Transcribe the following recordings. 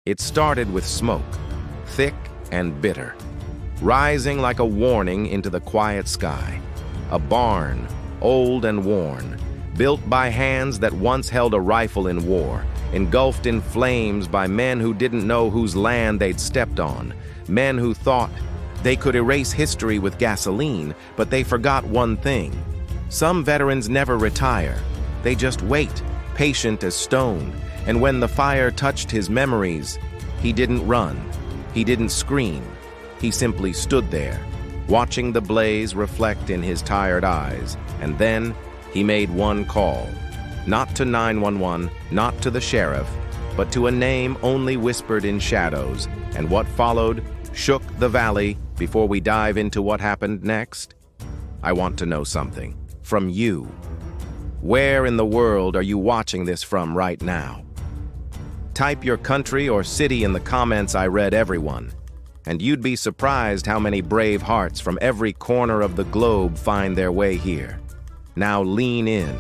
It started with smoke, thick and bitter, rising like a warning into the quiet sky. A barn, old and worn, built by hands that once held a rifle in war, engulfed in flames by men who didn't know whose land they'd stepped on, men who thought they could erase history with gasoline, but they forgot one thing. Some veterans never retire. They just wait, patient as stone, and when the fire touched his memories, he didn't run, he didn't scream, he simply stood there, watching the blaze reflect in his tired eyes, and then he made one call. Not to 911, not to the sheriff, but to a name only whispered in shadows, and what followed shook the valley. Before we dive into what happened next, I want to know something from you. Where in the world are you watching this from right now? Type your country or city in the comments. I read everyone, and you'd be surprised how many brave hearts from every corner of the globe find their way here. Now lean in,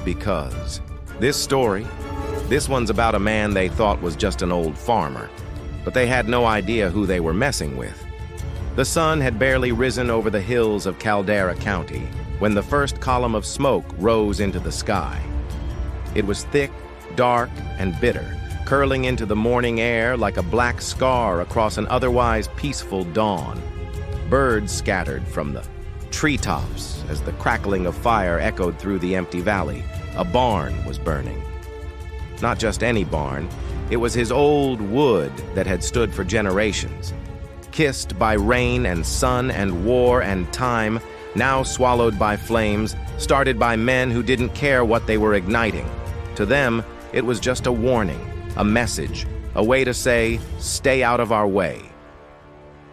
because this one's about a man they thought was just an old farmer, but they had no idea who they were messing with. The sun had barely risen over the hills of Caldera County when the first column of smoke rose into the sky. It was thick, dark, and bitter, curling into the morning air like a black scar across an otherwise peaceful dawn. Birds scattered from the treetops as the crackling of fire echoed through the empty valley. A barn was burning. Not just any barn, it was his old wood that had stood for generations. Kissed by rain and sun and war and time, now swallowed by flames, started by men who didn't care what they were igniting. To them, it was just a warning, a message, a way to say, stay out of our way.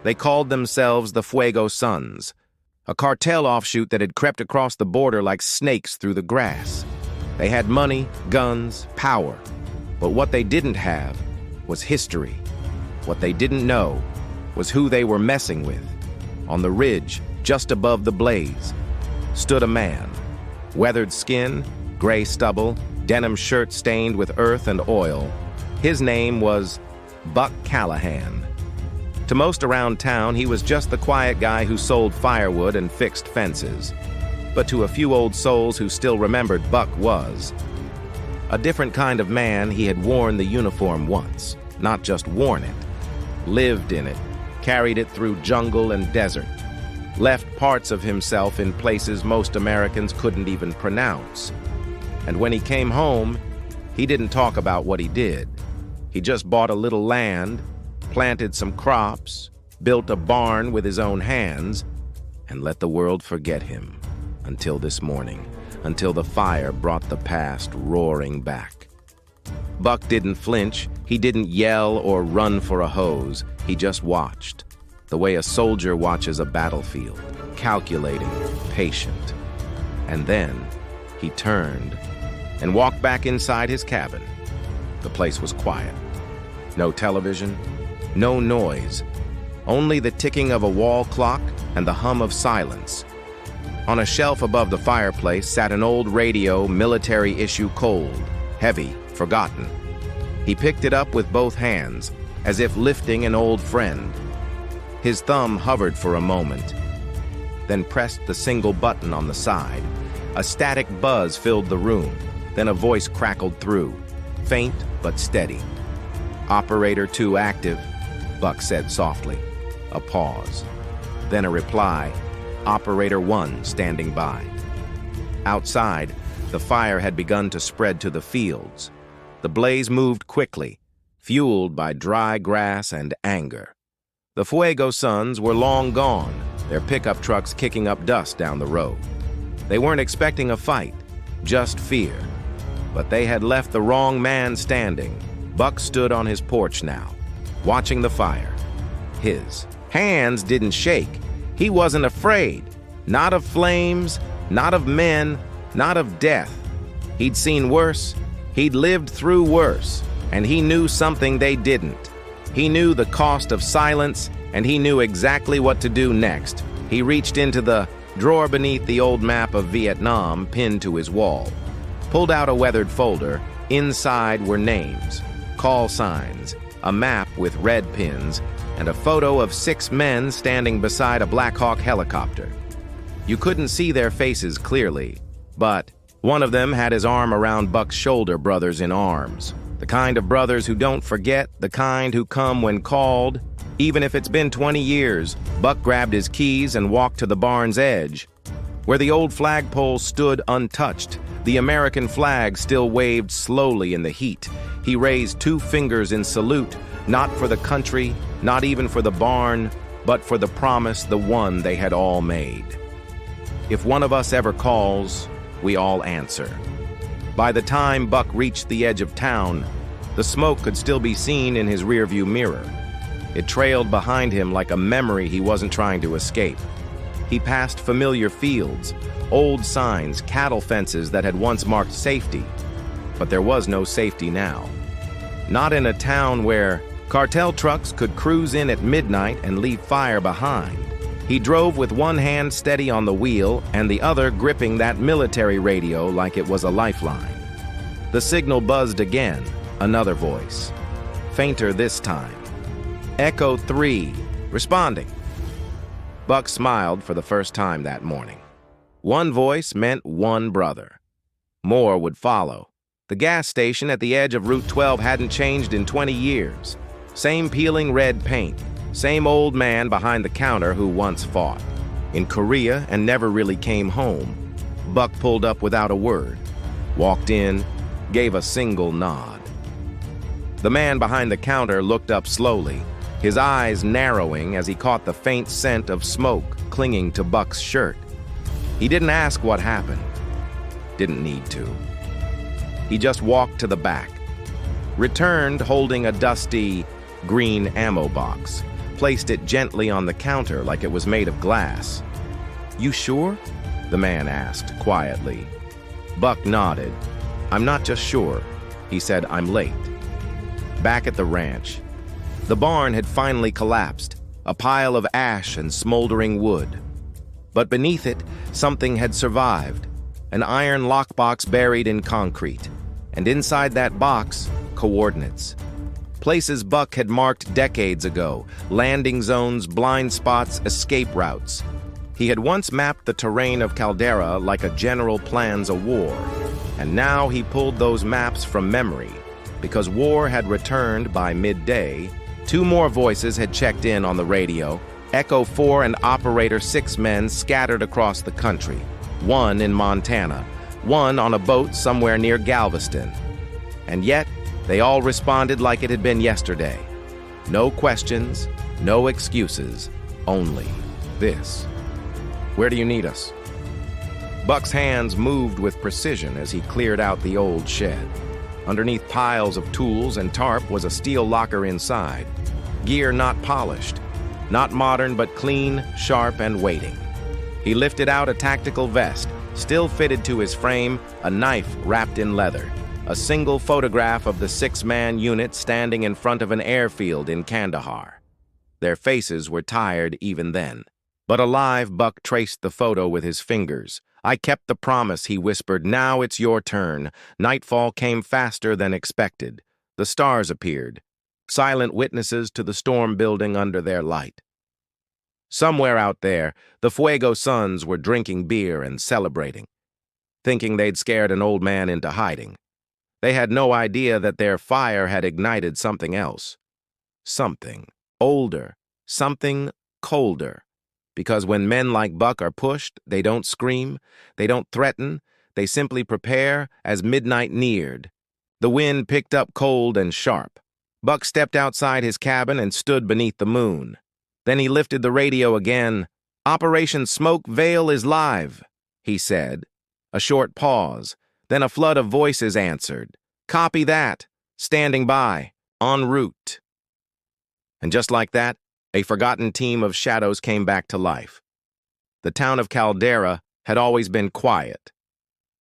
They called themselves the Fuego Sons, a cartel offshoot that had crept across the border like snakes through the grass. They had money, guns, power, but what they didn't have was history. What they didn't know was who they were messing with. On the ridge, just above the blaze, stood a man. Weathered skin, gray stubble, denim shirt stained with earth and oil. His name was Buck Callahan. To most around town, he was just the quiet guy who sold firewood and fixed fences. But to a few old souls who still remembered, Buck was a different kind of man. He had worn the uniform once, not just worn it, lived in it, carried it through jungle and desert, left parts of himself in places most Americans couldn't even pronounce. And when he came home, he didn't talk about what he did. He just bought a little land, planted some crops, built a barn with his own hands, and let the world forget him until this morning, until the fire brought the past roaring back. Buck didn't flinch, he didn't yell or run for a hose. He just watched, the way a soldier watches a battlefield, calculating, patient. And then he turned and walked back inside his cabin. The place was quiet. No television, no noise, only the ticking of a wall clock and the hum of silence. On a shelf above the fireplace sat an old radio, military issue, cold, heavy, forgotten. He picked it up with both hands, as if lifting an old friend. His thumb hovered for a moment, then pressed the single button on the side. A static buzz filled the room, then a voice crackled through, faint but steady. "Operator 2 active," Buck said softly. A pause, then a reply, "Operator 1 standing by." Outside, the fire had begun to spread to the fields. The blaze moved quickly, fueled by dry grass and anger. The Fuego Sons were long gone, their pickup trucks kicking up dust down the road. They weren't expecting a fight, just fear. But they had left the wrong man standing. Buck stood on his porch now, watching the fire. His hands didn't shake. He wasn't afraid. Not of flames, not of men, not of death. He'd seen worse. He'd lived through worse. And he knew something they didn't. He knew the cost of silence, and he knew exactly what to do next. He reached into the drawer beneath the old map of Vietnam pinned to his wall, pulled out a weathered folder. Inside were names, call signs, a map with red pins, and a photo of 6 men standing beside a Black Hawk helicopter. You couldn't see their faces clearly, but one of them had his arm around Buck's shoulder. Brothers in arms. The kind of brothers who don't forget, the kind who come when called. Even if it's been 20 years, Buck grabbed his keys and walked to the barn's edge, where the old flagpole stood untouched. The American flag still waved slowly in the heat. He raised 2 fingers in salute, not for the country, not even for the barn, but for the promise, the one they had all made. If one of us ever calls, we all answer. By the time Buck reached the edge of town, the smoke could still be seen in his rearview mirror. It trailed behind him like a memory he wasn't trying to escape. He passed familiar fields, old signs, cattle fences that had once marked safety. But there was no safety now. Not in a town where cartel trucks could cruise in at midnight and leave fire behind. He drove with one hand steady on the wheel and the other gripping that military radio like it was a lifeline. The signal buzzed again, another voice. Fainter this time. Echo 3, responding. Buck smiled for the first time that morning. One voice meant one brother. More would follow. The gas station at the edge of Route 12 hadn't changed in 20 years. Same peeling red paint, same old man behind the counter who once fought. In Korea and never really came home. Buck pulled up without a word, walked in, gave a single nod. The man behind the counter looked up slowly, his eyes narrowing as he caught the faint scent of smoke clinging to Buck's shirt. He didn't ask what happened. Didn't need to. He just walked to the back, returned holding a dusty, green ammo box, placed it gently on the counter like it was made of glass. "You sure?" the man asked quietly. Buck nodded. "I'm not just sure," he said. "I'm late." Back at the ranch, the barn had finally collapsed, a pile of ash and smoldering wood. But beneath it, something had survived, an iron lockbox buried in concrete, and inside that box, coordinates. Places Buck had marked decades ago, landing zones, blind spots, escape routes. He had once mapped the terrain of Caldera like a general plans a war, and now he pulled those maps from memory. Because war had returned by midday, 2 more voices had checked in on the radio. Echo 4 and Operator 6 men scattered across the country, one in Montana, one on a boat somewhere near Galveston. And yet, they all responded like it had been yesterday. No questions, no excuses, only this. "Where do you need us?" Buck's hands moved with precision as he cleared out the old shed. Underneath piles of tools and tarp was a steel locker inside. Gear not polished, not modern but clean, sharp, and waiting. He lifted out a tactical vest, still fitted to his frame, a knife wrapped in leather, a single photograph of the 6-man unit standing in front of an airfield in Kandahar. Their faces were tired even then. But alive, Buck traced the photo with his fingers. "I kept the promise," he whispered. "Now it's your turn." Nightfall came faster than expected. The stars appeared, silent witnesses to the storm building under their light. Somewhere out there, the Fuego Sons were drinking beer and celebrating, thinking they'd scared an old man into hiding. They had no idea that their fire had ignited something else. Something older, something colder. Because when men like Buck are pushed, they don't scream, they don't threaten, they simply prepare as midnight neared. The wind picked up cold and sharp. Buck stepped outside his cabin and stood beneath the moon. Then he lifted the radio again. "Operation Smoke Veil is live," he said. A short pause, then a flood of voices answered. "Copy that. Standing by. En route." And just like that, a forgotten team of shadows came back to life. The town of Caldera had always been quiet.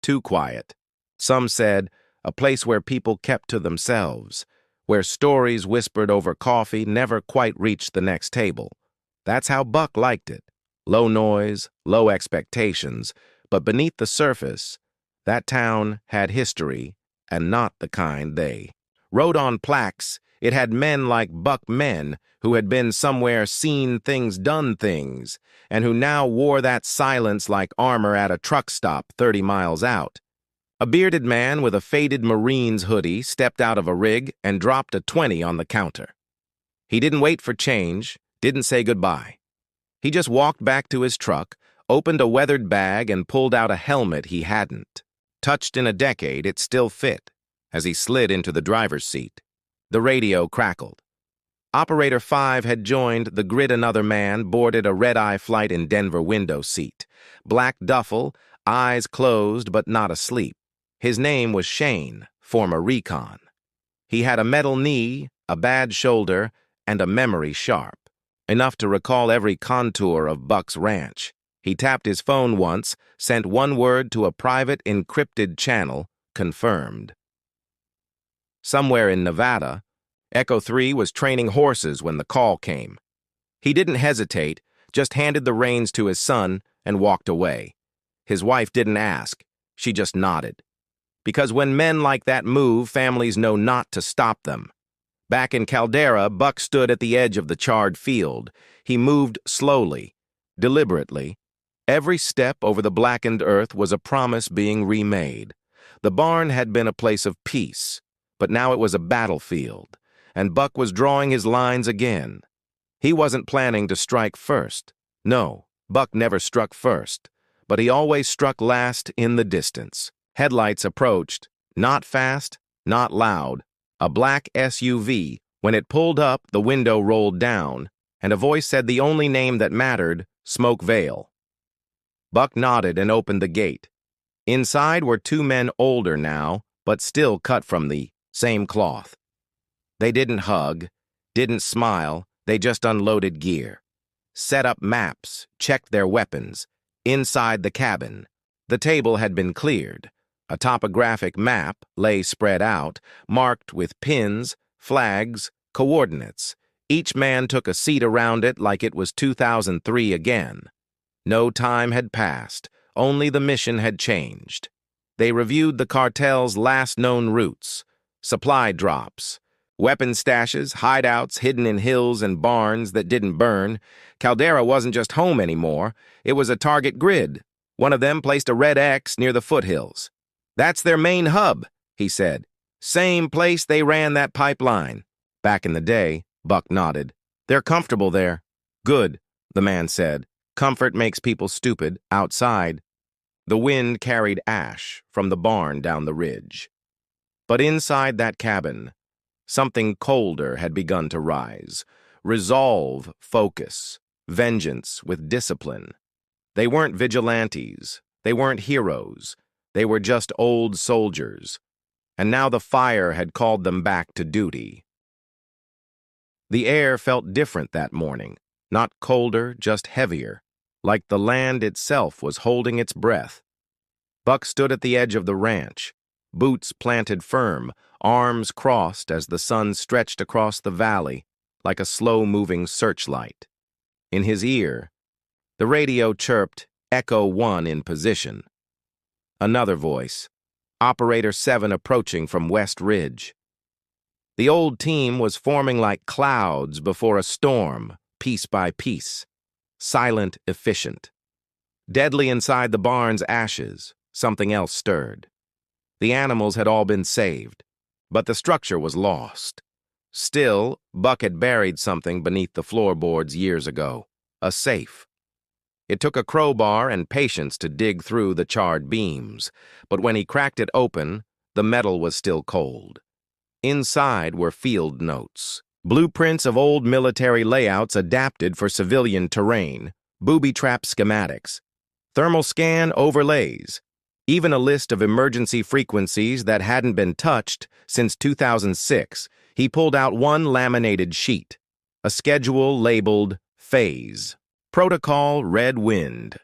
Too quiet. Some said, a place where people kept to themselves, where stories whispered over coffee never quite reached the next table. That's how Buck liked it. Low noise, low expectations, but beneath the surface, that town had history, and not the kind they wrote on plaques It had men like Buck men who had been somewhere seen things done things, and who now wore that silence like armor at a truck stop 30 miles out. A bearded man with a faded Marines hoodie stepped out of a rig and dropped a 20 on the counter. He didn't wait for change, didn't say goodbye. He just walked back to his truck, opened a weathered bag, and pulled out a helmet he hadn't touched in a decade. It still fit. As he slid into the driver's seat, the radio crackled. Operator 5 had joined the grid. Another man boarded a red-eye flight in Denver window seat. Black duffel, eyes closed but not asleep. His name was Shane, former recon. He had a metal knee, a bad shoulder, and a memory sharp, enough to recall every contour of Buck's ranch. He tapped his phone once, sent one word to a private encrypted channel, confirmed. Somewhere in Nevada, Echo 3 was training horses when the call came. He didn't hesitate, just handed the reins to his son and walked away. His wife didn't ask, she just nodded. Because when men like that move, families know not to stop them. Back in Caldera, Buck stood at the edge of the charred field. He moved slowly, deliberately. Every step over the blackened earth was a promise being remade. The barn had been a place of peace, but now it was a battlefield, and Buck was drawing his lines again. He wasn't planning to strike first. No, Buck never struck first, but he always struck last in the distance. Headlights approached, not fast, not loud. A black SUV. When it pulled up, the window rolled down, and a voice said the only name that mattered, Smoke Vale. Buck nodded and opened the gate. Inside were two men older now, but still cut from the same cloth. They didn't hug, didn't smile, they just unloaded gear. Set up maps, checked their weapons. Inside the cabin, the table had been cleared. A topographic map lay spread out, marked with pins, flags, coordinates. Each man took a seat around it like it was 2003 again. No time had passed, only the mission had changed. They reviewed the cartel's last known routes, supply drops, weapon stashes, hideouts hidden in hills and barns that didn't burn. Caldera wasn't just home anymore, it was a target grid. One of them placed a red X near the foothills. "That's their main hub," he said. "Same place they ran that pipeline." "Back in the day," Buck nodded. "They're comfortable there." "Good," the man said. "Comfort makes people stupid." Outside, the wind carried ash from the barn down the ridge. But inside that cabin, something colder had begun to rise. Resolve, focus, vengeance with discipline. They weren't vigilantes. They weren't heroes. They were just old soldiers. And now the fire had called them back to duty. The air felt different that morning. Not colder, just heavier, like the land itself was holding its breath. Buck stood at the edge of the ranch, boots planted firm, arms crossed as the sun stretched across the valley like a slow-moving searchlight. In his ear, the radio chirped, Echo 1 in position. Another voice, Operator 7 approaching from West Ridge. The old team was forming like clouds before a storm, piece by piece. Silent, efficient. Deadly inside the barn's ashes, something else stirred. The animals had all been saved, but the structure was lost. Still, Buck had buried something beneath the floorboards years ago, a safe. It took a crowbar and patience to dig through the charred beams, but when he cracked it open, the metal was still cold. Inside were field notes, blueprints of old military layouts adapted for civilian terrain, booby-trap schematics, thermal scan overlays, even a list of emergency frequencies that hadn't been touched since 2006. He pulled out one laminated sheet, a schedule labeled Phase. Protocol Red Wind.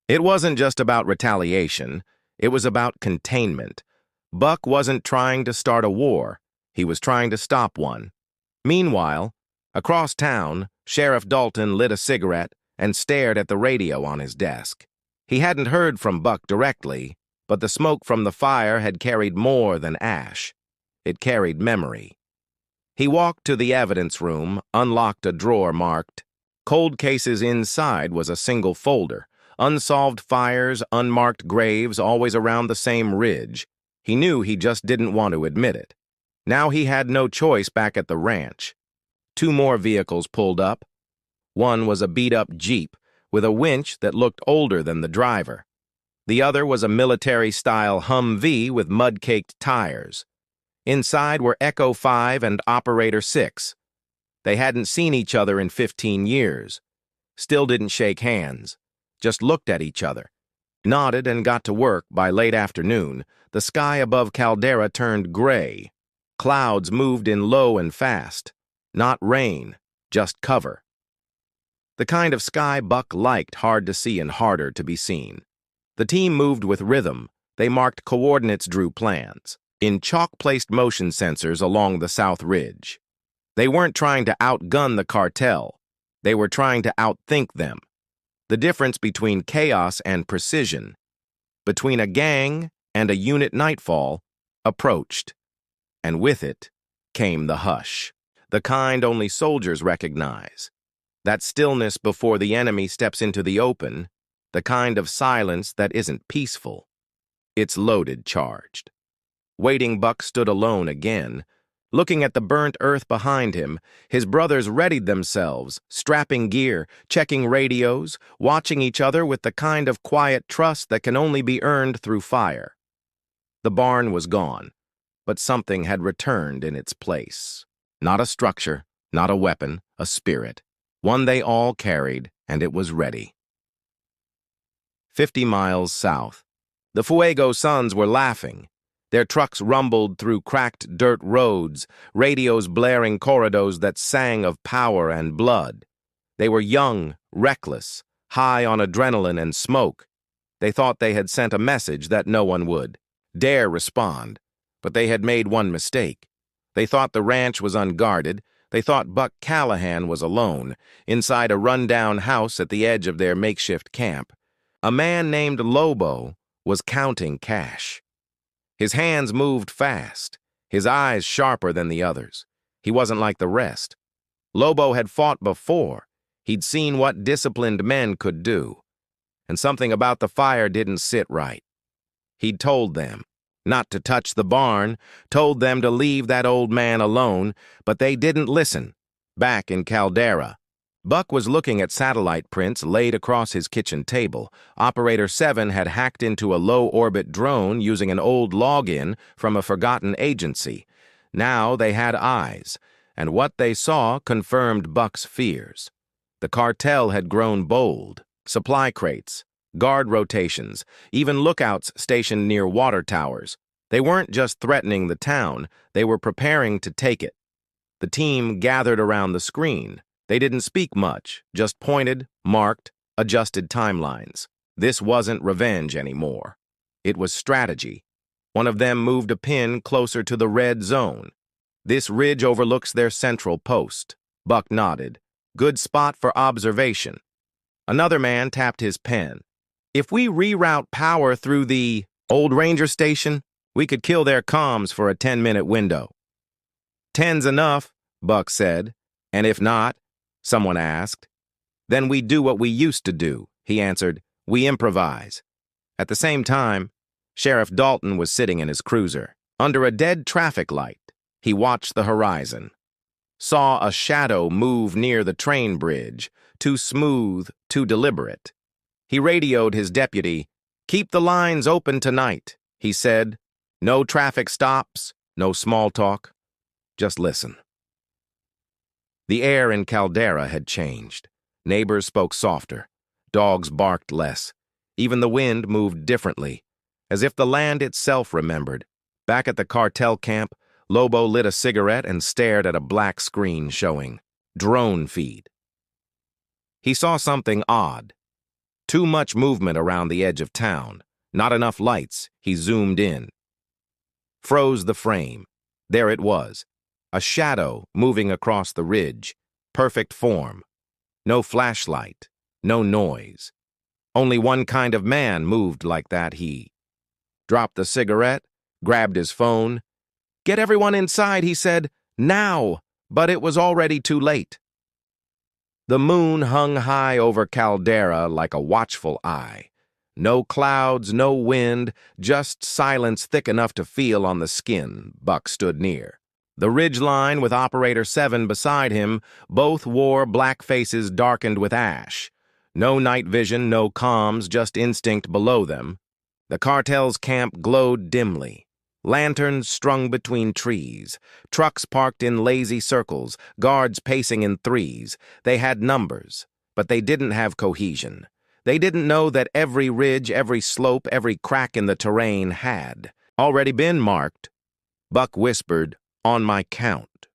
It wasn't just about retaliation, it was about containment. Buck wasn't trying to start a war, he was trying to stop one. Meanwhile, across town, Sheriff Dalton lit a cigarette and stared at the radio on his desk. He hadn't heard from Buck directly, but the smoke from the fire had carried more than ash. It carried memory. He walked to the evidence room, unlocked a drawer marked Cold Cases. Inside was a single folder. Unsolved fires, unmarked graves, always around the same ridge. He knew he just didn't want to admit it. Now he had no choice back at the ranch. 2 more vehicles pulled up. One was a beat-up Jeep with a winch that looked older than the driver. The other was a military-style Humvee with mud-caked tires. Inside were Echo 5 and Operator 6. They hadn't seen each other in 15 years. Still didn't shake hands. Just looked at each other. Nodded and got to work. By late afternoon, the sky above Caldera turned gray. Clouds moved in low and fast. Not rain, just cover. The kind of sky Buck liked, hard to see and harder to be seen. The team moved with rhythm. They marked coordinates, drew plans in chalk-placed motion sensors along the south ridge. They weren't trying to outgun the cartel. They were trying to outthink them. The difference between chaos and precision, between a gang and a unit nightfall, approached. And with it came the hush, the kind only soldiers recognize. That stillness before the enemy steps into the open, the kind of silence that isn't peaceful. It's loaded, charged. Waiting, Buck stood alone again. Looking at the burnt earth behind him, his brothers readied themselves, strapping gear, checking radios, watching each other with the kind of quiet trust that can only be earned through fire. The barn was gone, but something had returned in its place. Not a structure, not a weapon, a spirit. One they all carried, and it was ready. 50 miles south. The Fuego Sons were laughing. Their trucks rumbled through cracked dirt roads, radios blaring corridors that sang of power and blood. They were young, reckless, high on adrenaline and smoke. They thought they had sent a message that no one would dare respond, but they had made one mistake. They thought the ranch was unguarded. They thought Buck Callahan was alone, inside a rundown house at the edge of their makeshift camp. A man named Lobo was counting cash. His hands moved fast, his eyes sharper than the others. He wasn't like the rest. Lobo had fought before. He'd seen what disciplined men could do. And something about the fire didn't sit right. He'd told them not to touch the barn, told them to leave that old man alone, but they didn't listen. Back in Caldera, Buck was looking at satellite prints laid across his kitchen table. Operator 7 had hacked into a low-orbit drone using an old login from a forgotten agency. Now they had eyes, and what they saw confirmed Buck's fears. The cartel had grown bold. Supply crates, guard rotations, even lookouts stationed near water towers. They weren't just threatening the town, they were preparing to take it. The team gathered around the screen. They didn't speak much, just pointed, marked, adjusted timelines. This wasn't revenge anymore. It was strategy. One of them moved a pin closer to the red zone. This ridge overlooks their central post. Buck nodded. Good spot for observation. Another man tapped his pen. If we reroute power through the old ranger station, we could kill their comms for a 10-minute window. 10's enough, Buck said. And if not, someone asked. Then we do what we used to do, he answered. We improvise. At the same time, Sheriff Dalton was sitting in his cruiser. Under a dead traffic light, he watched the horizon. Saw a shadow move near the train bridge, too smooth, too deliberate. He radioed his deputy. Keep the lines open tonight, he said. No traffic stops, no small talk. Just listen. The air in Caldera had changed. Neighbors spoke softer. Dogs barked less. Even the wind moved differently, as if the land itself remembered. Back at the cartel camp, Lobo lit a cigarette and stared at a black screen showing drone feed. He saw something odd. Too much movement around the edge of town. Not enough lights. He zoomed in. Froze the frame. There it was. A shadow moving across the ridge. Perfect form. No flashlight. No noise. Only one kind of man moved like that. He dropped the cigarette, grabbed his phone. Get everyone inside, he said. Now! But it was already too late. The moon hung high over Caldera like a watchful eye. No clouds, no wind, just silence thick enough to feel on the skin. Buck stood near. The ridgeline with Operator 7 beside him, both wore black faces darkened with ash. No night vision, no comms, just instinct below them. The cartel's camp glowed dimly. Lanterns strung between trees, trucks parked in lazy circles, guards pacing in threes. They had numbers, but they didn't have cohesion. They didn't know that every ridge, every slope, every crack in the terrain had already been marked. Buck whispered, "On my count."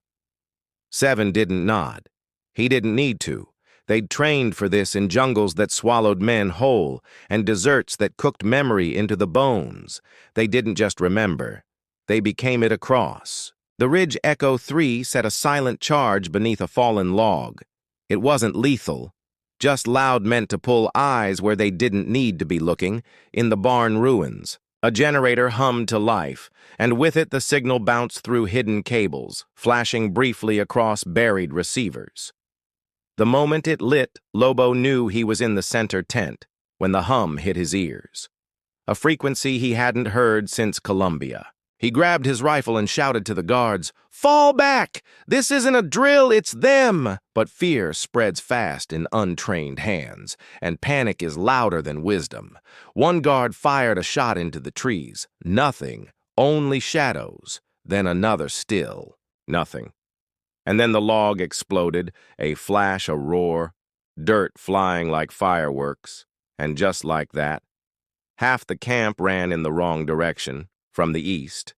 7 didn't nod. He didn't need to. They'd trained for this in jungles that swallowed men whole and deserts that cooked memory into the bones. They didn't just remember. They became it across. The ridge Echo 3 set a silent charge beneath a fallen log. It wasn't lethal, just loud meant to pull eyes where they didn't need to be looking, in the barn ruins. A generator hummed to life, and with it the signal bounced through hidden cables, flashing briefly across buried receivers. The moment it lit, Lobo knew he was in the center tent, when the hum hit his ears. A frequency he hadn't heard since Columbia. He grabbed his rifle and shouted to the guards, "Fall back! This isn't a drill, it's them!" But fear spreads fast in untrained hands, and panic is louder than wisdom. One guard fired a shot into the trees. Nothing, only shadows. Then another still. Nothing. And then the log exploded, a flash, a roar, dirt flying like fireworks. And just like that, half the camp ran in the wrong direction, from the east.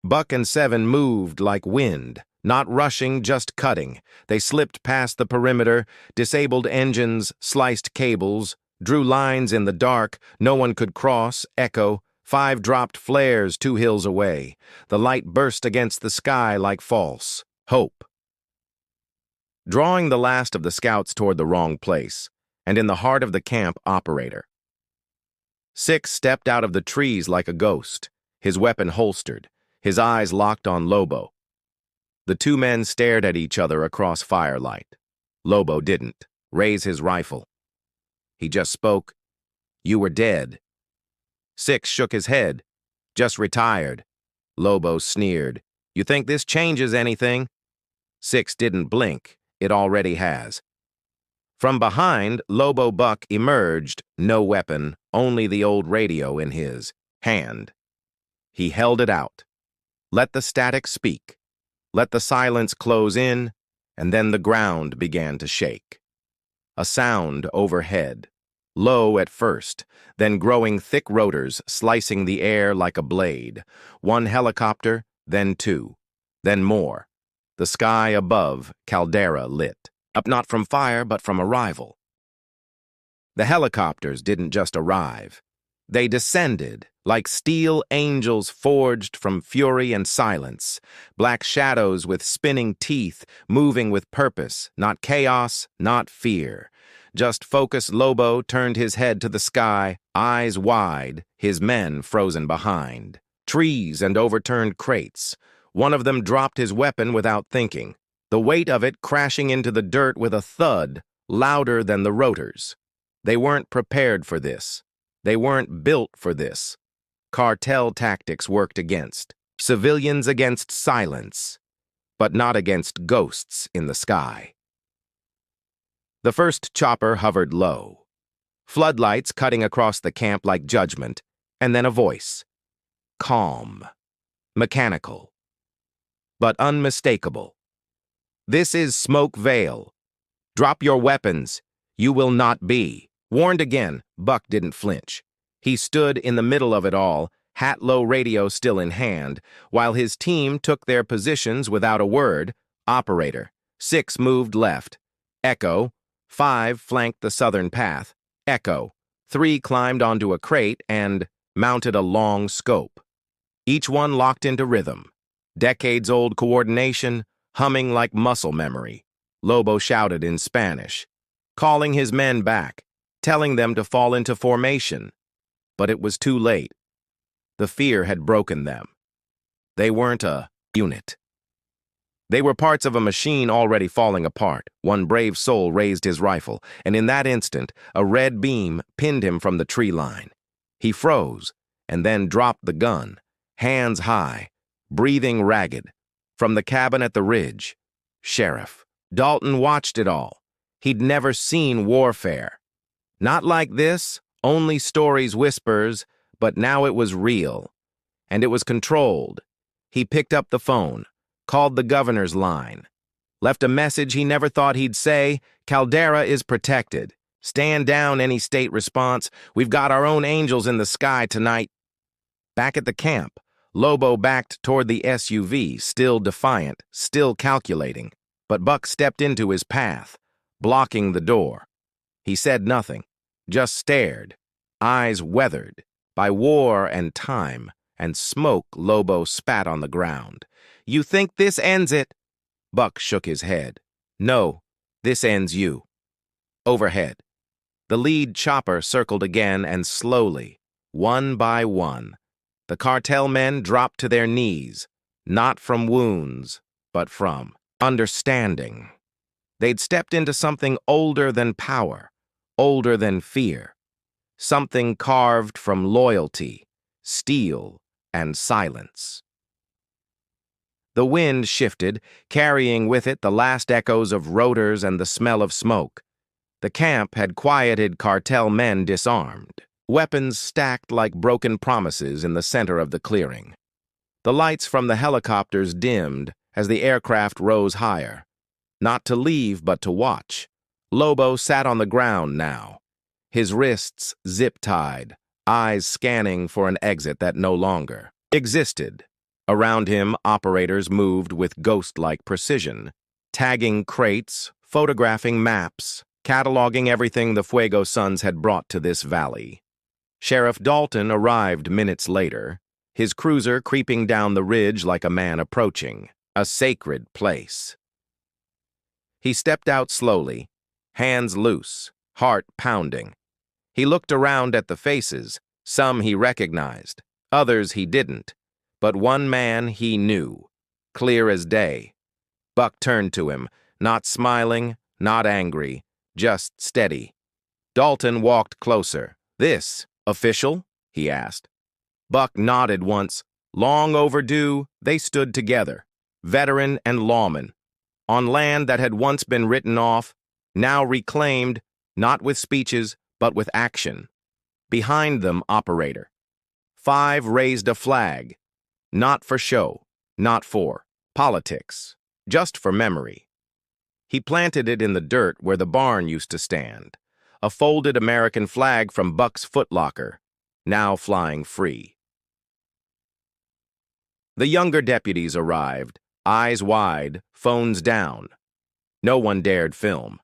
Buck and 7 moved like wind, not rushing, just cutting. They slipped past the perimeter, disabled engines, sliced cables, drew lines in the dark. No one could cross. Echo. 5 dropped flares 2 hills away. The light burst against the sky like false hope. Drawing the last of the scouts toward the wrong place, and in the heart of the camp, Operator 6 stepped out of the trees like a ghost, his weapon holstered, his eyes locked on Lobo. The 2 men stared at each other across firelight. Lobo didn't raise his rifle. He just spoke, "You were dead." 6 shook his head, "Just retired." Lobo sneered, "You think this changes anything?" 6 didn't blink. It already has. From behind, Lobo Buck emerged, no weapon, only the old radio in his hand. He held it out. Let the static speak. Let the silence close in, and then the ground began to shake. A sound overhead, low at first, then growing thick rotors slicing the air like a blade. 1 helicopter, then 2, then more. The sky above, Caldera lit, up not from fire but from arrival. The helicopters didn't just arrive. They descended, like steel angels forged from fury and silence, black shadows with spinning teeth, moving with purpose, not chaos, not fear. Just focused. Lobo turned his head to the sky, eyes wide, his men frozen behind. Trees and overturned crates. One of them dropped his weapon without thinking, the weight of it crashing into the dirt with a thud, louder than the rotors. They weren't prepared for this. They weren't built for this. Cartel tactics worked against. Civilians against silence, but not against ghosts in the sky. The first chopper hovered low. Floodlights cutting across the camp like judgment, and then a voice. Calm. Mechanical. But unmistakable. "This is Smoke Vale. Drop your weapons. You will not be." Warned again, Buck didn't flinch. He stood in the middle of it all, hat-low radio still in hand, while his team took their positions without a word. Operator 6 moved left. Echo 5 flanked the southern path. Echo 3 climbed onto a crate and mounted a long scope. Each one locked into rhythm. Decades-old coordination, humming like muscle memory. Lobo shouted in Spanish, calling his men back, telling them to fall into formation. But it was too late. The fear had broken them. They weren't a unit. They were parts of a machine already falling apart. One brave soul raised his rifle, and in that instant, a red beam pinned him from the tree line. He froze, and then dropped the gun, hands high, breathing ragged. From the cabin at the ridge, Sheriff. Dalton watched it all. He'd never seen warfare. Not like this, only stories whispers, but now it was real. And it was controlled. He picked up the phone, called the governor's line, left a message he never thought he'd say: Caldera is protected. Stand down, any state response. We've got our own angels in the sky tonight. Back at the camp, Lobo backed toward the SUV, still defiant, still calculating. But Buck stepped into his path, blocking the door. He said nothing, just stared, eyes weathered by war and time and smoke. Lobo spat on the ground. You think this ends it? Buck shook his head. No, this ends you. Overhead, the lead chopper circled again, and slowly, one by one, the cartel men dropped to their knees, not from wounds, but from understanding. They'd stepped into something older than power, older than fear, something carved from loyalty, steel, and silence. The wind shifted, carrying with it the last echoes of rotors and the smell of smoke. The camp had quieted cartel men disarmed, weapons stacked like broken promises in the center of the clearing. The lights from the helicopters dimmed as the aircraft rose higher. Not to leave, but to watch. Lobo sat on the ground now, his wrists zip-tied, eyes scanning for an exit that no longer existed. Around him, operators moved with ghost-like precision, tagging crates, photographing maps, cataloging everything the Fuego Sons had brought to this valley. Sheriff Dalton arrived minutes later, his cruiser creeping down the ridge like a man approaching, a sacred place. He stepped out slowly, hands loose, heart pounding. He looked around at the faces. Some he recognized, others he didn't. But one man he knew, clear as day. Buck turned to him, not smiling, not angry, just steady. Dalton walked closer. This, official? He asked. Buck nodded once. Long overdue, they stood together, veteran and lawman, on land that had once been written off, now reclaimed, not with speeches, but with action. Behind them, operator. 5 raised a flag. Not for show, not for politics, just for memory. He planted it in the dirt where the barn used to stand, a folded American flag from Buck's footlocker, now flying free. The younger deputies arrived, eyes wide, phones down. No one dared film.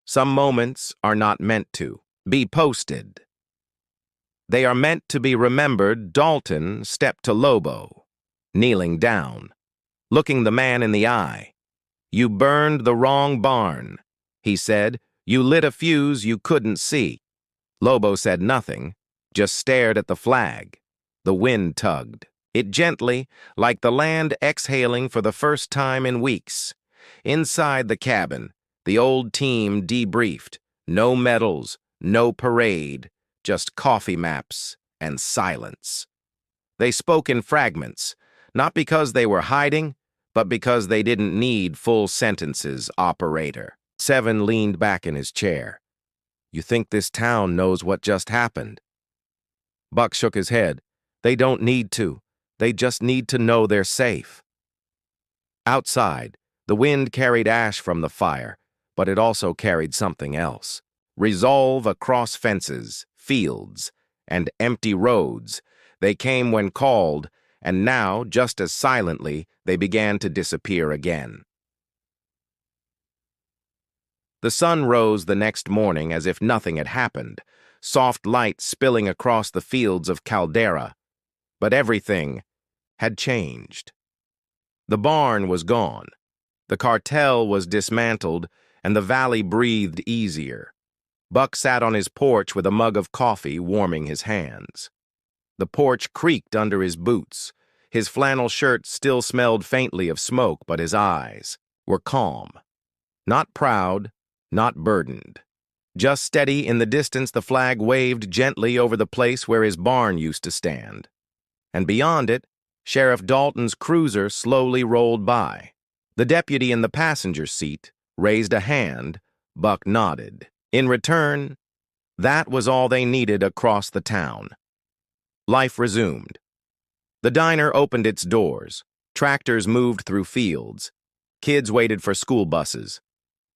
Some moments are not meant to be posted. They are meant to be remembered. Dalton stepped to Lobo, kneeling down, looking the man in the eye. You burned the wrong barn, he said. You lit a fuse you couldn't see. Lobo said nothing, just stared at the flag. The wind tugged. It gently, like the land exhaling for the first time in weeks. Inside the cabin, the old team debriefed. No medals, no parade, just coffee maps and silence. They spoke in fragments, not because they were hiding, but because they didn't need full sentences, operator. Seven leaned back in his chair. You think this town knows what just happened? Buck shook his head. They don't need to. They just need to know they're safe. Outside, the wind carried ash from the fire, but it also carried something else. Resolve across fences, fields, and empty roads. They came when called, and now, just as silently, they began to disappear again. The sun rose the next morning as if nothing had happened, soft light spilling across the fields of Caldera. But everything had changed. The barn was gone. The cartel was dismantled, and the valley breathed easier. Buck sat on his porch with a mug of coffee, warming his hands. The porch creaked under his boots. His flannel shirt still smelled faintly of smoke, but his eyes were calm. Not proud, not burdened. Just steady. In the distance, the flag waved gently over the place where his barn used to stand. And beyond it, Sheriff Dalton's cruiser slowly rolled by. The deputy in the passenger seat raised a hand. Buck nodded. In return, that was all they needed across the town. Life resumed. The diner opened its doors. Tractors moved through fields. Kids waited for school buses.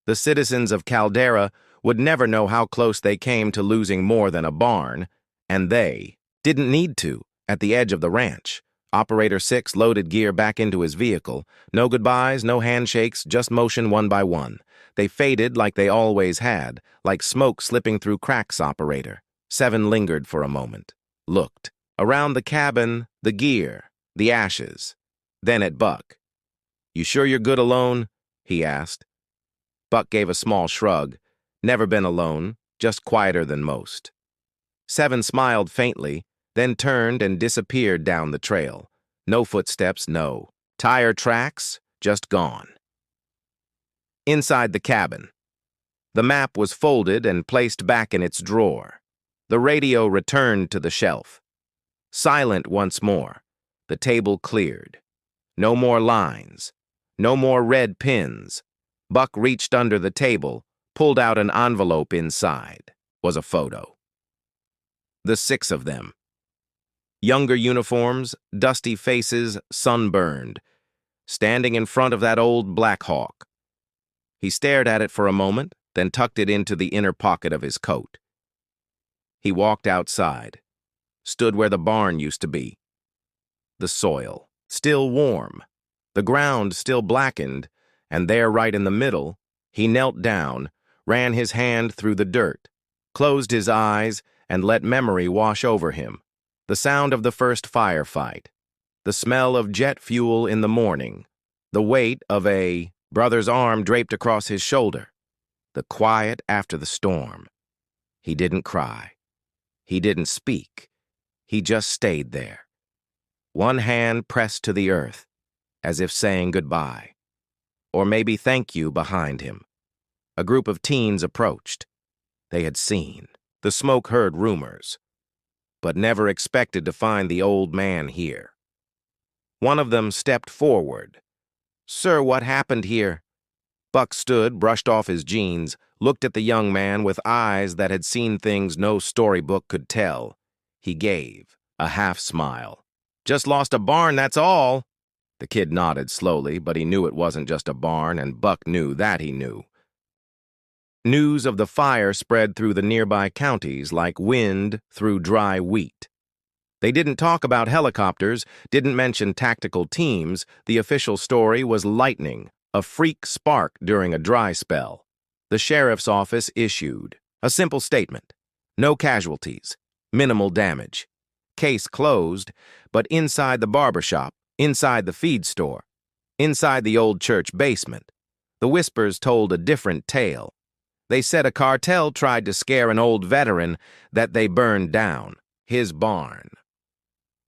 The citizens of Caldera would never know how close they came to losing more than a barn, and they didn't need to. At the edge of the ranch, Operator 6 loaded gear back into his vehicle. No goodbyes, no handshakes, just motion one by one. They faded like they always had, like smoke slipping through cracks. Operator 7 lingered for a moment, looked. Around the cabin, the gear, the ashes. Then at Buck. "You sure you're good alone?" he asked. Buck gave a small shrug. Never been alone, just quieter than most. 7 smiled faintly, then turned and disappeared down the trail. No footsteps, no tire tracks, just gone. Inside the cabin, the map was folded and placed back in its drawer. The radio returned to the shelf. Silent once more, the table cleared. No more lines, no more red pins. Buck reached under the table, pulled out an envelope. Inside was a photo. The 6 of them. Younger uniforms, dusty faces, sunburned, standing in front of that old Black Hawk. He stared at it for a moment, then tucked it into the inner pocket of his coat. He walked outside, stood where the barn used to be. The soil, still warm, the ground still blackened, and there right in the middle, he knelt down, ran his hand through the dirt, closed his eyes, and let memory wash over him. The sound of the first firefight, the smell of jet fuel in the morning, the weight of a brother's arm draped across his shoulder, the quiet after the storm. He didn't cry. He didn't speak. He just stayed there. One hand pressed to the earth, as if saying goodbye. Or maybe thank you behind him. A group of teens approached. They had seen. The smoke heard rumors, but never expected to find the old man here. One of them stepped forward. "Sir, what happened here?" Buck stood, brushed off his jeans, looked at the young man with eyes that had seen things no storybook could tell. He gave a half-smile. "Just lost a barn, that's all." The kid nodded slowly, but he knew it wasn't just a barn, and Buck knew that he knew. News of the fire spread through the nearby counties like wind through dry wheat. They didn't talk about helicopters, didn't mention tactical teams. The official story was lightning, a freak spark during a dry spell. The sheriff's office issued a simple statement. No casualties, minimal damage. Case closed, but inside the barbershop, inside the feed store, inside the old church basement, the whispers told a different tale. They said a cartel tried to scare an old veteran that they burned down, his barn.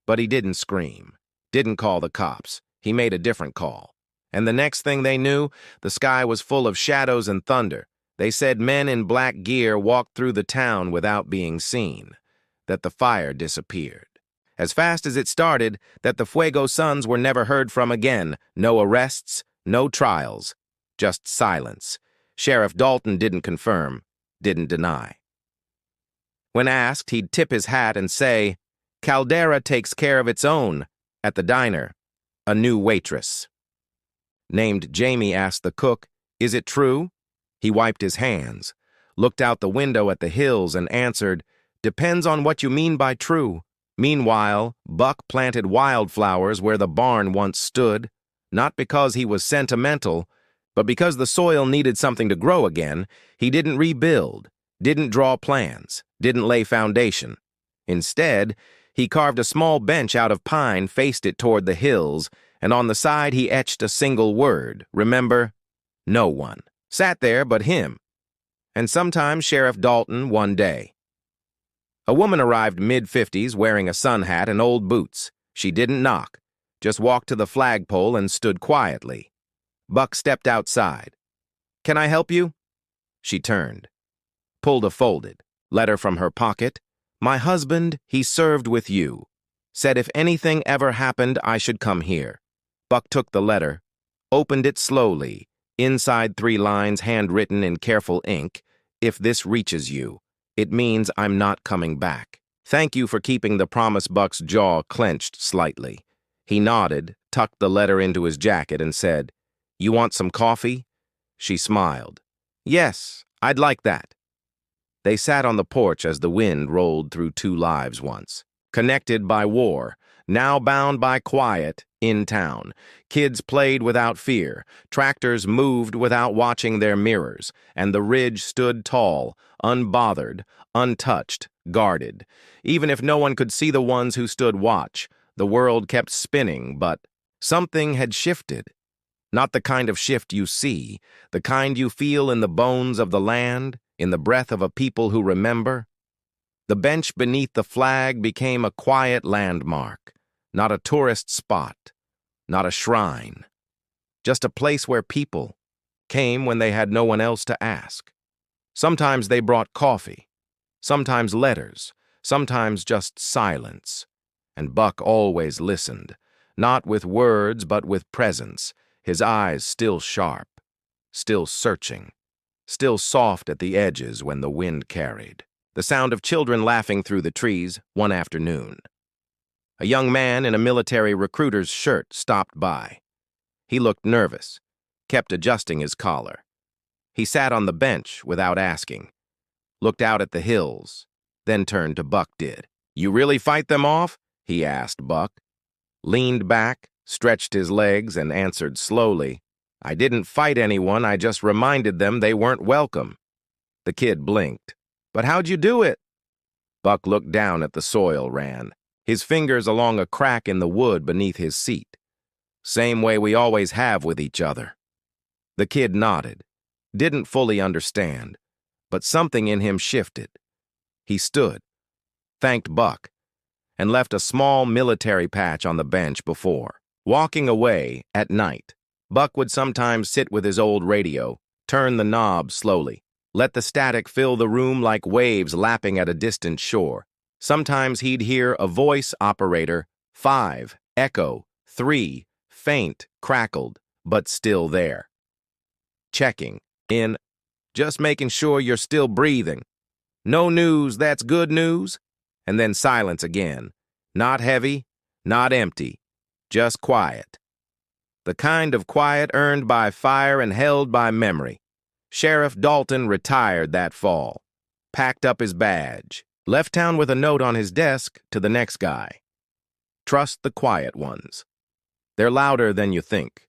But he didn't scream, didn't call the cops. He made a different call. And the next thing they knew, the sky was full of shadows and thunder. They said men in black gear walked through the town without being seen, that the fire disappeared. As fast as it started, that the Fuego Sons were never heard from again. No arrests, no trials, just silence. Sheriff Dalton didn't confirm, didn't deny. When asked, he'd tip his hat and say, "Caldera takes care of its own." At the diner, a new waitress named Jamie asked the cook, "Is it true?" He wiped his hands, looked out the window at the hills, and answered, "Depends on what you mean by true." Meanwhile, Buck planted wildflowers where the barn once stood, not because he was sentimental, but because the soil needed something to grow again. He didn't rebuild, didn't draw plans, didn't lay foundation. Instead, he carved a small bench out of pine, faced it toward the hills, and on the side he etched a single word. Remember? No one sat there but him. And sometimes Sheriff Dalton one day. A woman arrived mid-50s wearing a sun hat and old boots. She didn't knock, just walked to the flagpole and stood quietly. Buck stepped outside. "Can I help you?" She turned, pulled a folded letter from her pocket. "My husband, he served with you. Said if anything ever happened, I should come here." Buck took the letter, opened it slowly. Inside 3 lines handwritten in careful ink. "If this reaches you, it means I'm not coming back. Thank you for keeping the promise." Buck's jaw clenched slightly. He nodded, tucked the letter into his jacket, and said, "You want some coffee?" She smiled. "Yes, I'd like that." They sat on the porch as the wind rolled through 2 lives once. Connected by war, now bound by quiet, in town. Kids played without fear, tractors moved without watching their mirrors, and the ridge stood tall, unbothered, untouched, guarded. Even if no one could see the ones who stood watch, the world kept spinning, but something had shifted. Not the kind of shift you see, the kind you feel in the bones of the land, in the breath of a people who remember. The bench beneath the flag became a quiet landmark, not a tourist spot, not a shrine, just a place where people came when they had no one else to ask. Sometimes they brought coffee, sometimes letters, sometimes just silence. And Buck always listened, not with words but with presence, his eyes still sharp, still searching, still soft at the edges when the wind carried. The sound of children laughing through the trees one afternoon. A young man in a military recruiter's shirt stopped by. He looked nervous, kept adjusting his collar. He sat on the bench without asking, looked out at the hills, then turned to Buck. "You really fight them off?" he asked Buck. Leaned back, stretched his legs, and answered slowly, "I didn't fight anyone, I just reminded them they weren't welcome." The kid blinked. "But how'd you do it?" Buck looked down at the soil ran, his fingers along a crack in the wood beneath his seat. "Same way we always have with each other." The kid nodded, didn't fully understand, but something in him shifted. He stood, thanked Buck, and left a small military patch on the bench before. Walking away at night, Buck would sometimes sit with his old radio, turn the knob slowly, let the static fill the room like waves lapping at a distant shore. Sometimes he'd hear a voice operator, 5, echo, 3, faint, crackled, but still there. Checking in, just making sure you're still breathing. "No news, that's good news." And then silence again. Not heavy, not empty, just quiet. The kind of quiet earned by fire and held by memory. Sheriff Dalton retired that fall, packed up his badge, left town with a note on his desk to the next guy. Trust the quiet ones. They're louder than you think.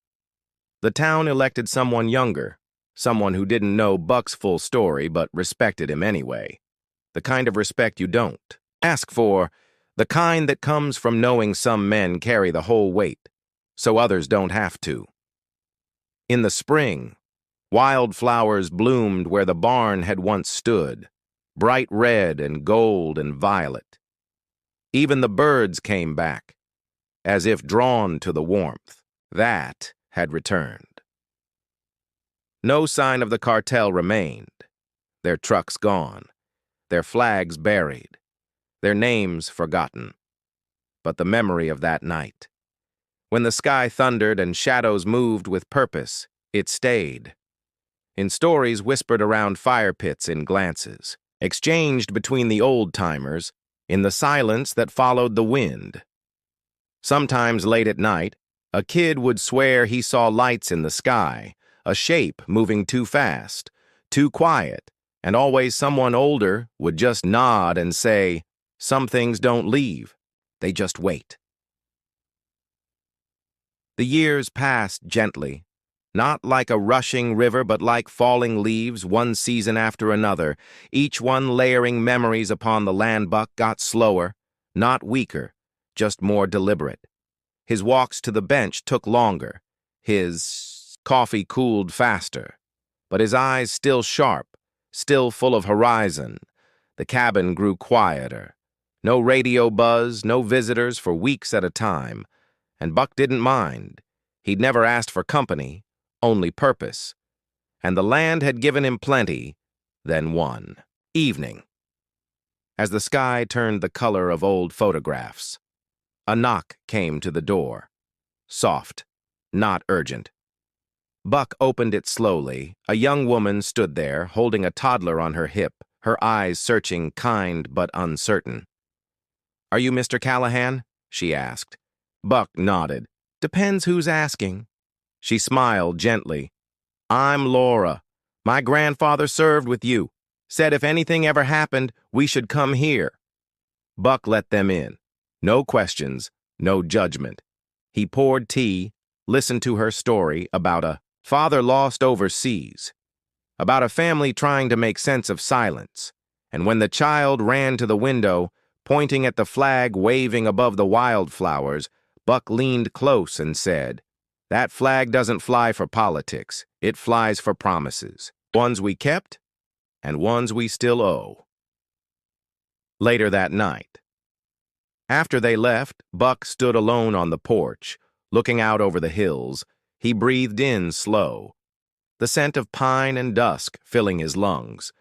The town elected someone younger, someone who didn't know Buck's full story but respected him anyway. The kind of respect you don't ask for, the kind that comes from knowing some men carry the whole weight, so others don't have to. In the spring, wildflowers bloomed where the barn had once stood, bright red and gold and violet. Even the birds came back, as if drawn to the warmth. That had returned. No sign of the cartel remained, their trucks gone, their flags buried, their names forgotten. But the memory of that night, when the sky thundered and shadows moved with purpose, it stayed. In stories whispered around fire pits, in glances, exchanged between the old-timers, in the silence that followed the wind. Sometimes late at night, a kid would swear he saw lights in the sky, a shape moving too fast, too quiet, and always someone older would just nod and say, "Some things don't leave, they just wait." The years passed gently, not like a rushing river but like falling leaves, one season after another, each one layering memories upon the land. Buck got slower, not weaker, just more deliberate. His walks to the bench took longer, his coffee cooled faster, but his eyes still sharp, still full of horizon. The cabin grew quieter. No radio buzz, no visitors for weeks at a time, and Buck didn't mind. He'd never asked for company, only purpose. And the land had given him plenty, then one. Evening. As the sky turned the color of old photographs, a knock came to the door. Soft, not urgent. Buck opened it slowly. A young woman stood there, holding a toddler on her hip, her eyes searching, kind but uncertain. "Are you Mr. Callahan?" she asked. Buck nodded. "Depends who's asking." She smiled gently. "I'm Laura. My grandfather served with you. Said if anything ever happened, we should come here." Buck let them in. No questions, no judgment. He poured tea, listened to her story about a father lost overseas, about a family trying to make sense of silence, and when the child ran to the window, pointing at the flag waving above the wildflowers, Buck leaned close and said, "That flag doesn't fly for politics. It flies for promises. Ones we kept, and ones we still owe." Later that night. After they left, Buck stood alone on the porch, looking out over the hills. He breathed in slow, the scent of pine and dusk filling his lungs.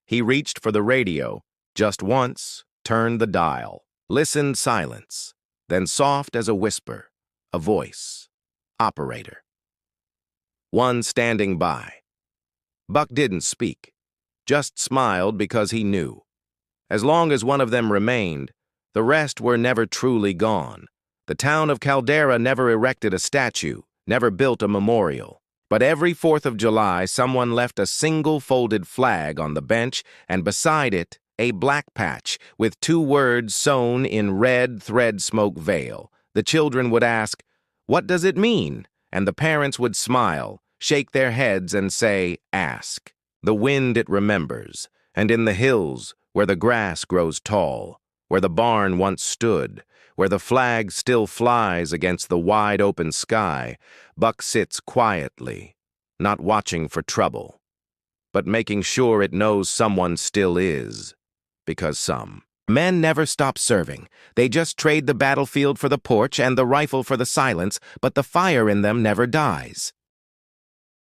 He reached for the radio, just once, turned the dial, listened silence, then soft as a whisper, a voice. "Operator." One standing by. Buck didn't speak, just smiled because he knew. As long as one of them remained, the rest were never truly gone. The town of Caldera never erected a statue, never built a memorial. But every 4th of July, someone left a single folded flag on the bench, and beside it, a black patch with 2 words sewn in red thread smoke veil. The children would ask, "What does it mean?" And the parents would smile, shake their heads and say, "Ask." The wind it remembers, and in the hills, where the grass grows tall, where the barn once stood, where the flag still flies against the wide-open sky, Buck sits quietly, not watching for trouble, but making sure it knows someone still is, because some men never stop serving. They just trade the battlefield for the porch and the rifle for the silence, but the fire in them never dies.